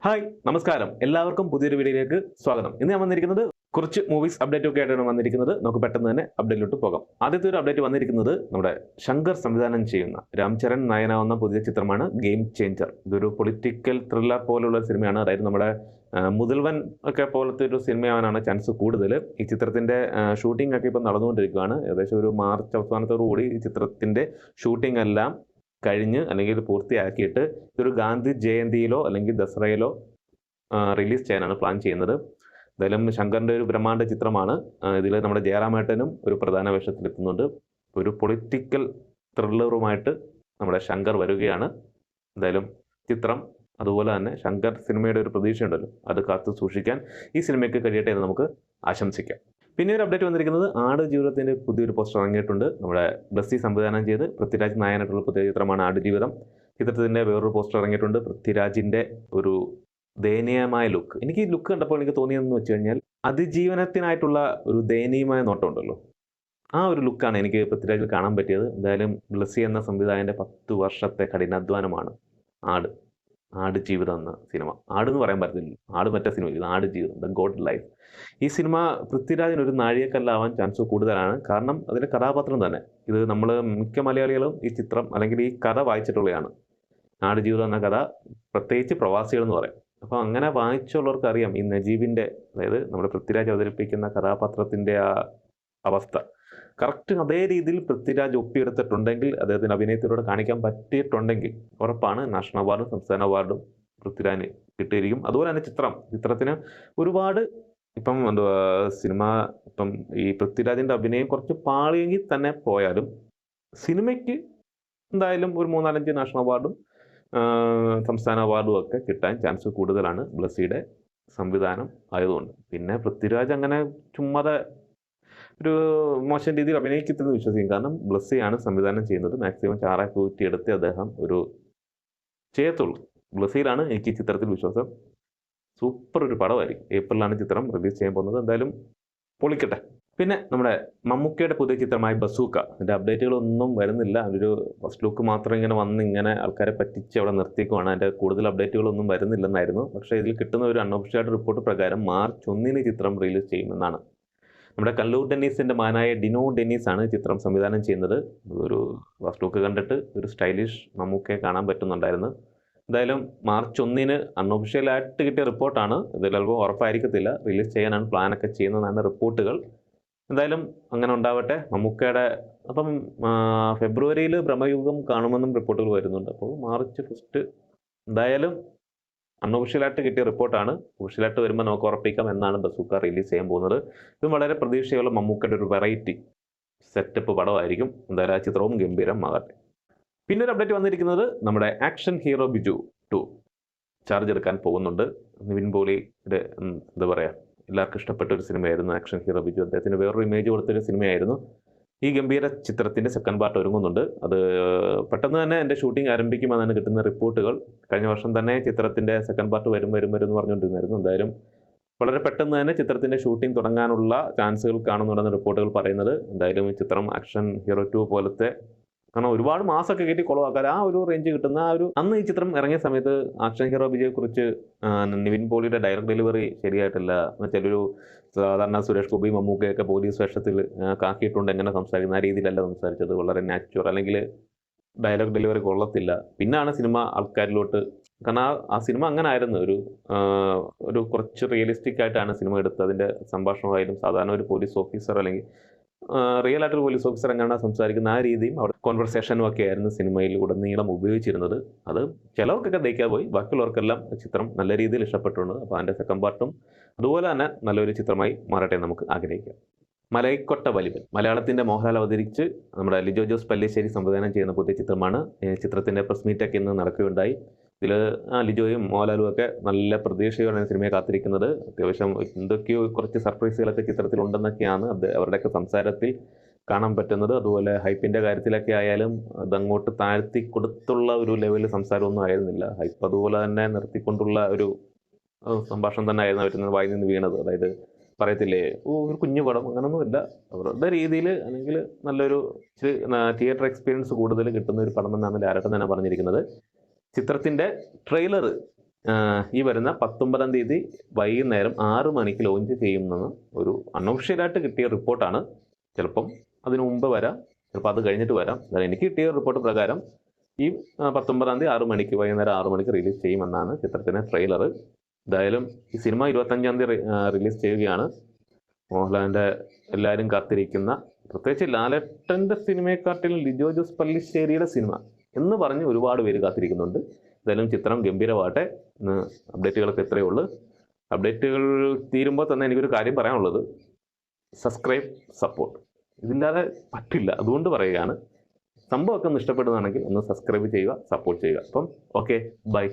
Hi നമസ്കാരം എല്ലാവർക്കും പുതിയൊരു വീഡിയോയിലേക്ക് സ്വാഗതം. ഇന്ന് ഞാൻ വന്നിരിക്കുന്നത് കുറച്ച് മൂവീസ് അപ്ഡേറ്റ് ഒക്കെ ആയിട്ടാണ് വന്നിരിക്കുന്നത്. നമുക്ക് പെട്ടെന്ന് തന്നെ അപ്ഡേറ്റിലോട്ട് പോകാം. ആദ്യത്തെ ഒരു അപ്ഡേറ്റ് വന്നിരിക്കുന്നത് നമ്മുടെ ശങ്കർ സംവിധാനം ചെയ്യുന്ന രാംചരൺ നായനാവുന്ന പുതിയ ചിത്രമാണ് ഗെയിം ചേഞ്ചർ. ഇതൊരു പൊളിറ്റിക്കൽ ത്രില്ലർ പോലുള്ള സിനിമയാണ്. അതായത് നമ്മുടെ മുതൽവൻ ഒക്കെ പോലത്തെ ഒരു സിനിമയാവാനാണ് ചാൻസ് കൂടുതൽ. ഈ ചിത്രത്തിന്റെ ഷൂട്ടിംഗ് ഒക്കെ ഇപ്പം നടന്നുകൊണ്ടിരിക്കുകയാണ്. ഏകദേശം ഒരു മാർച്ച് അവസാനത്തോടുകൂടി ഈ ചിത്രത്തിന്റെ ഷൂട്ടിംഗ് എല്ലാം കഴിഞ്ഞ് അല്ലെങ്കിൽ പൂർത്തിയാക്കിയിട്ട് ഇതൊരു ഗാന്ധി ജയന്തിയിലോ അല്ലെങ്കിൽ ദസറയിലോ റിലീസ് ചെയ്യാനാണ് പ്ലാൻ ചെയ്യുന്നത്. എന്തായാലും ശങ്കറിൻ്റെ ഒരു ബ്രഹ്മാണ്ഡ ചിത്രമാണ്. ഇതിൽ നമ്മുടെ ജയറാമേട്ടനും ഒരു പ്രധാന വേഷത്തിലെത്തുന്നുണ്ട്. ഒരു പൊളിറ്റിക്കൽ ത്രില്ലറുമായിട്ട് നമ്മുടെ ശങ്കർ വരികയാണ്. എന്തായാലും ചിത്രം അതുപോലെ തന്നെ ശങ്കർ സിനിമയുടെ ഒരു പ്രതീക്ഷയുണ്ടല്ലോ, അത് കാത്തു സൂക്ഷിക്കാൻ ഈ സിനിമയ്ക്ക് കഴിയട്ടെ എന്ന് നമുക്ക് ആശംസിക്കാം. പിന്നെ ഒരു അപ്ഡേറ്റ് വന്നിരിക്കുന്നത് ആട് ജീവിതത്തിൻ്റെ പുതിയൊരു പോസ്റ്റർ ഇറങ്ങിയിട്ടുണ്ട്. നമ്മുടെ ബ്ലസ്സി സംവിധാനം ചെയ്ത് പൃഥ്വിരാജ് നായനായിട്ടുള്ള പുതിയ ചിത്രമാണ് ആട് ജീവിതം. ചിത്രത്തിൻ്റെ വേറൊരു പോസ്റ്റർ ഇറങ്ങിയിട്ടുണ്ട്. പൃഥ്വിരാജിൻ്റെ ഒരു ദയനീയമായ ലുക്ക്. എനിക്ക് ഈ ലുക്ക് കണ്ടപ്പോൾ എനിക്ക് തോന്നിയതെന്ന് വെച്ച് കഴിഞ്ഞാൽ അതിജീവനത്തിനായിട്ടുള്ള ഒരു ദയനീയമായ നോട്ടം ഉണ്ടല്ലോ, ആ ഒരു ലുക്കാണ് എനിക്ക് പൃഥ്വിരാജിൽ കാണാൻ പറ്റിയത്. എന്തായാലും ബ്ലസ്സി എന്ന സംവിധായകൻ്റെ 10 വർഷത്തെ കഠിനാധ്വാനമാണ് ആട് ജീവിതം എന്ന സിനിമ. ആടെന്ന് പറയാൻ പറ്റില്ല, ആട് മറ്റേ സിനിമ, ഇത് ആട് ജീവിതം, ദ ഗോഡ് ലൈഫ്. ഈ സിനിമ പൃഥ്വിരാജിന് ഒരു നാഴികക്കല്ലാവാൻ ചാൻസ് കൂടുതലാണ്. കാരണം അതിലെ കഥാപാത്രം തന്നെ, ഇത് നമ്മൾ മിക്ക മലയാളികളും ഈ ചിത്രം അല്ലെങ്കിൽ ഈ കഥ വായിച്ചിട്ടുള്ളതാണ്. ആട് ജീവിതം എന്ന കഥ, പ്രത്യേകിച്ച് പ്രവാസികൾ എന്ന് പറയും. അപ്പോൾ അങ്ങനെ വായിച്ചുള്ളവർക്ക് അറിയാം ഈ നജീബിൻ്റെ, അതായത് നമ്മുടെ പൃഥ്വിരാജ് അവതരിപ്പിക്കുന്ന കഥാപാത്രത്തിൻ്റെ ആ അവസ്ഥ കറക്റ്റ് അതേ രീതിയിൽ പൃഥ്വിരാജ് ഒപ്പിയെടുത്തിട്ടുണ്ടെങ്കിൽ, അദ്ദേഹത്തിന് അഭിനയത്തിലൂടെ കാണിക്കാൻ പറ്റിയിട്ടുണ്ടെങ്കിൽ ഉറപ്പാണ് നാഷണൽ അവാർഡും സംസ്ഥാന അവാർഡും പൃഥ്വിരാജിന് കിട്ടിയിരിക്കും. അതുപോലെ തന്നെ ചിത്രത്തിന് ഒരുപാട് ഇപ്പം എന്തുവാ സിനിമ, ഇപ്പം ഈ പൃഥ്വിരാജിൻ്റെ അഭിനയം കുറച്ച് പാളിയെങ്കിൽ തന്നെ പോയാലും സിനിമയ്ക്ക് എന്തായാലും ഒരു 3-4 നാഷണൽ അവാർഡും സംസ്ഥാന അവാർഡും ഒക്കെ കിട്ടാൻ ചാൻസ് കൂടുതലാണ് ബ്ലസ്സിയുടെ സംവിധാനം ആയതുകൊണ്ട്. പിന്നെ പൃഥ്വിരാജ് അങ്ങനെ ചുമ്മാതെ ഒരു മോശം രീതിയിൽ അഭിനയിക്കത്തില്ലെന്ന് വിശ്വസിക്കും. കാരണം ബ്ലസ്സിയാണ് സംവിധാനം ചെയ്യുന്നത്. മാക്സിമം ചാറാക്കി ഊറ്റിയെടുത്ത് അദ്ദേഹം ഒരു ചെയ്യത്തുള്ളൂ. ബ്ലസ്സിയിലാണ് എനിക്ക് ഈ ചിത്രത്തിൽ വിശ്വാസം. സൂപ്പർ ഒരു പടമായിരിക്കും. ഏപ്രിലാണ് ചിത്രം റിലീസ് ചെയ്യാൻ പോകുന്നത്. എന്തായാലും പൊളിക്കട്ടെ. പിന്നെ നമ്മുടെ മമ്മൂക്കയുടെ പുതിയ ചിത്രമായ ബസൂക്ക, അതിൻ്റെ അപ്ഡേറ്റുകളൊന്നും വരുന്നില്ല. ഒരു ഫസ്റ്റ് ലുക്ക് മാത്രം ഇങ്ങനെ വന്ന് ഇങ്ങനെ ആൾക്കാരെ പറ്റിച്ച് അവിടെ നിർത്തിക്കുവാണ്. അതിൻ്റെ കൂടുതൽ അപ്ഡേറ്റുകളൊന്നും വരുന്നില്ലെന്നായിരുന്നു. പക്ഷേ ഇതിൽ കിട്ടുന്ന ഒരു അൺഒഫീഷ്യൽ റിപ്പോർട്ട് പ്രകാരം മാർച്ച് 1 ചിത്രം റിലീസ് ചെയ്യുമെന്നാണ്. നമ്മുടെ കല്ലൂർ ഡെന്നീസിൻ്റെ മകനായ ഡിനോ ഡെന്നീസ് ആണ് ചിത്രം സംവിധാനം ചെയ്യുന്നത്. ഒരു ഫസ്റ്റ് ലുക്ക് കണ്ടിട്ട് ഒരു സ്റ്റൈലിഷ് മമ്മൂക്കയെ കാണാൻ പറ്റുന്നുണ്ടായിരുന്നു. എന്തായാലും മാർച്ച് 1 അൺഒഫീഷ്യലായിട്ട് കിട്ടിയ റിപ്പോർട്ടാണ്. ഇത് ചിലപ്പോൾ ഉറപ്പായിരിക്കത്തില്ല, റിലീസ് ചെയ്യാനാണ് പ്ലാനൊക്കെ ചെയ്യുന്നതാണ് റിപ്പോർട്ടുകൾ. എന്തായാലും അങ്ങനെ ഉണ്ടാവട്ടെ. മമ്മൂക്കയുടെ അപ്പം ഫെബ്രുവരിയിൽ ബ്രഹ്മയുഗം കാണുമെന്നും റിപ്പോർട്ടുകൾ വരുന്നുണ്ട്. അപ്പോൾ മാർച്ച് 1 എന്തായാലും അൺഒഫീഷ്യലായിട്ട് കിട്ടിയ റിപ്പോർട്ടാണ്. ഒഫീഷ്യലായിട്ട് വരുമ്പോൾ നമുക്ക് ഉറപ്പിക്കാം എന്നാണ് ബസൂക്ക റിലീസ് ചെയ്യാൻ പോകുന്നത്. ഇതും വളരെ പ്രതീക്ഷയുള്ള മമ്മൂക്കയുടെ ഒരു വെറൈറ്റി സെറ്റപ്പ് പടമായിരിക്കും. എന്തായാലും ആ ചിത്രവും ഗംഭീരമാകട്ടെ. പിന്നെ ഒരു അപ്ഡേറ്റ് വന്നിരിക്കുന്നത് നമ്മുടെ ആക്ഷൻ ഹീറോ ബിജു 2 ചാർജ് എടുക്കാൻ പോകുന്നുണ്ട്. നിവിൻ പോളിയുടെ എന്താ പറയുക, എല്ലാവർക്കും ഇഷ്ടപ്പെട്ട ഒരു സിനിമയായിരുന്നു ആക്ഷൻ ഹീറോ ബിജു. അദ്ദേഹത്തിന് വേറൊരു ഇമേജ് കൊടുത്തൊരു സിനിമയായിരുന്നു. ഈ ഗംഭീര ചിത്രത്തിൻ്റെ സെക്കൻഡ് പാർട്ട് ഒരുങ്ങുന്നുണ്ട്. അത് പെട്ടെന്ന് തന്നെ എൻ്റെ ഷൂട്ടിംഗ് ആരംഭിക്കുമെന്നാണ് കിട്ടുന്ന റിപ്പോർട്ടുകൾ. കഴിഞ്ഞ വർഷം തന്നെ ചിത്രത്തിൻ്റെ സെക്കൻഡ് പാർട്ട് വരും എന്ന് പറഞ്ഞുകൊണ്ടിരുന്നായിരുന്നു. എന്തായാലും വളരെ പെട്ടെന്ന് തന്നെ ചിത്രത്തിൻ്റെ ഷൂട്ടിംഗ് തുടങ്ങാനുള്ള ചാൻസുകൾ കാണുന്നുണ്ടെന്ന് റിപ്പോർട്ടുകൾ പറയുന്നത്. എന്തായാലും ഈ ചിത്രം ആക്ഷൻ ഹീറോ 2 പോലത്തെ, കാരണം ഒരുപാട് മാസമൊക്കെ കയറ്റി കുളവാക്കാതെ ആ ഒരു റേഞ്ച് കിട്ടുന്ന ആ ഒരു, അന്ന് ഈ ചിത്രം ഇറങ്ങിയ സമയത്ത് ആക്ഷൻ ഹീറോ ബിജയെ കുറിച്ച് നിവിൻ പോളിയുടെ ഡയലോഗ് ഡെലിവറി ശരിയായിട്ടില്ല. എന്നുവെച്ചാൽ ഒരു സാധാരണ സുരേഷ് ഗോപി മമ്മൂക്കയൊക്കെ പോലീസ് വേഷത്തിൽ കാക്കിയിട്ടുണ്ട് എങ്ങനെ സംസാരിക്കുന്ന ആ രീതിയിലല്ല സംസാരിച്ചത്. വളരെ നാച്ചുറൽ, അല്ലെങ്കിൽ ഡയലോഗ് ഡെലിവറി കൊള്ളത്തില്ല. പിന്നാണ് സിനിമ ആൾക്കാരിലോട്ട്, കാരണം ആ സിനിമ അങ്ങനെ ആയിരുന്നു, ഒരു കുറച്ച് റിയലിസ്റ്റിക് ആയിട്ടാണ് സിനിമ എടുത്തത്. അതിൻ്റെ സംഭാഷണമായാലും സാധാരണ ഒരു പോലീസ് ഓഫീസർ അല്ലെങ്കിൽ റിയൽ ആയിട്ടൊരു പോലീസ് ഓഫീസർ എങ്ങനെയാണ് സംസാരിക്കുന്ന ആ രീതിയും അവിടെ കോൺവെർസേഷനും ഒക്കെ ആയിരുന്നു സിനിമയിൽ ഉടനീളം ഉപയോഗിച്ചിരുന്നത്. അത് ചിലവർക്കൊക്കെ ദഹിക്കാൻ പോയി, ബാക്കിയുള്ളവർക്കെല്ലാം ചിത്രം നല്ല രീതിയിൽ ഇഷ്ടപ്പെട്ടുണ്ട്. അപ്പോൾ അതിൻ്റെ സെക്കൻഡ് പാർട്ടും അതുപോലെ തന്നെ നല്ലൊരു ചിത്രമായി മാറട്ടെ നമുക്ക് ആഗ്രഹിക്കാം. മലൈക്കൊട്ട വലിവൻ, മലയാളത്തിൻ്റെ മോഹൻലാൽ അവതരിച്ച് നമ്മുടെ ലിജോ ജോസ് പല്ലിശ്ശേരി സംവിധാനം ചെയ്യുന്ന പുതിയ ചിത്രമാണ്. ചിത്രത്തിൻ്റെ പ്രസ് മീറ്റൊക്കെ ഇന്ന് നടക്കുകയുണ്ടായി. ഇതിൽ ലിജോയും മോഹൻലാലും ഒക്കെ നല്ല പ്രതീക്ഷയോടെയാണ് സിനിമയെ കാത്തിരിക്കുന്നത്. അത്യാവശ്യം എന്തൊക്കെയോ കുറച്ച് സർപ്രൈസുകളൊക്കെ ചിത്രത്തിലുണ്ടെന്നൊക്കെയാണ് അവരുടെയൊക്കെ സംസാരത്തിൽ കാണാൻ പറ്റുന്നത്. അതുപോലെ ഹൈപ്പിൻ്റെ കാര്യത്തിലൊക്കെ ആയാലും അതങ്ങോട്ട് താഴ്ത്തി കൊടുത്തുള്ള ഒരു ലെവലിൽ സംസാരമൊന്നും ആയിരുന്നില്ല. ഹൈപ്പ് അതുപോലെ തന്നെ നിർത്തിക്കൊണ്ടുള്ള ഒരു സംഭാഷണം തന്നെ ആയിരുന്നു അവരിൽ നിന്ന് വായിൽ നിന്ന് വീണത്. അതായത് പറയത്തില്ലേ, ഒരു കുഞ്ഞു പടം, അങ്ങനൊന്നുമില്ല, അവരുടെ രീതിയിൽ അല്ലെങ്കിൽ നല്ലൊരു തിയേറ്റർ എക്സ്പീരിയൻസ് കൂടുതൽ കിട്ടുന്ന ഒരു പടം എന്നാണ് ലാലേട്ടൻ തന്നെ പറഞ്ഞിരിക്കുന്നത്. ചിത്രത്തിൻ്റെ ട്രെയിലർ ഈ വരുന്ന 19-ാം തീയതി വൈകുന്നേരം 6 മണിക്ക് ലോഞ്ച് ചെയ്യുമെന്ന് ഒരു അൺഒഫീഷ്യലായിട്ട് കിട്ടിയ റിപ്പോർട്ടാണ്. ചിലപ്പം അതിനു മുമ്പ് വരാം, ചിലപ്പോൾ അത് കഴിഞ്ഞിട്ട് വരാം. അതായത് എനിക്ക് കിട്ടിയ റിപ്പോർട്ട് പ്രകാരം ഈ 19-ാം തീയതി 6 മണിക്ക് വൈകുന്നേരം 6 മണിക്ക് റിലീസ് ചെയ്യുമെന്നാണ് ചിത്രത്തിൻ്റെ ട്രെയിലർ. എന്തായാലും ഈ സിനിമ 25-ാം തീയതി റിലീസ് ചെയ്യുകയാണ്. മോഹൻലാലിൻ്റെ എല്ലാവരും കാത്തിരിക്കുന്ന, പ്രത്യേകിച്ച് ലാലേട്ടൻ്റെ സിനിമയെക്കാട്ടിലും ലിജോ ജോസ് പല്ലിശ്ശേരിയുടെ സിനിമ എന്ന് പറഞ്ഞ് ഒരുപാട് പേര് കാത്തിരിക്കുന്നുണ്ട്. എന്തായാലും ചിത്രം ഗംഭീരമാകട്ടെ. ഇന്ന് അപ്ഡേറ്റുകളൊക്കെ ഇത്രയേ ഉള്ളൂ. അപ്ഡേറ്റുകൾ തീരുമ്പോൾ തന്നെ എനിക്കൊരു കാര്യം പറയാനുള്ളത്, സബ്സ്ക്രൈബ്, സപ്പോർട്ട്, ഇതില്ലാതെ പറ്റില്ല. അതുകൊണ്ട് പറയുകയാണ്, സംഭവമൊക്കെ ഒന്ന് ഇഷ്ടപ്പെടുന്നതാണെങ്കിൽ ഒന്ന് സബ്സ്ക്രൈബ് ചെയ്യുക, സപ്പോർട്ട് ചെയ്യുക. അപ്പം ഓക്കെ, ബൈ.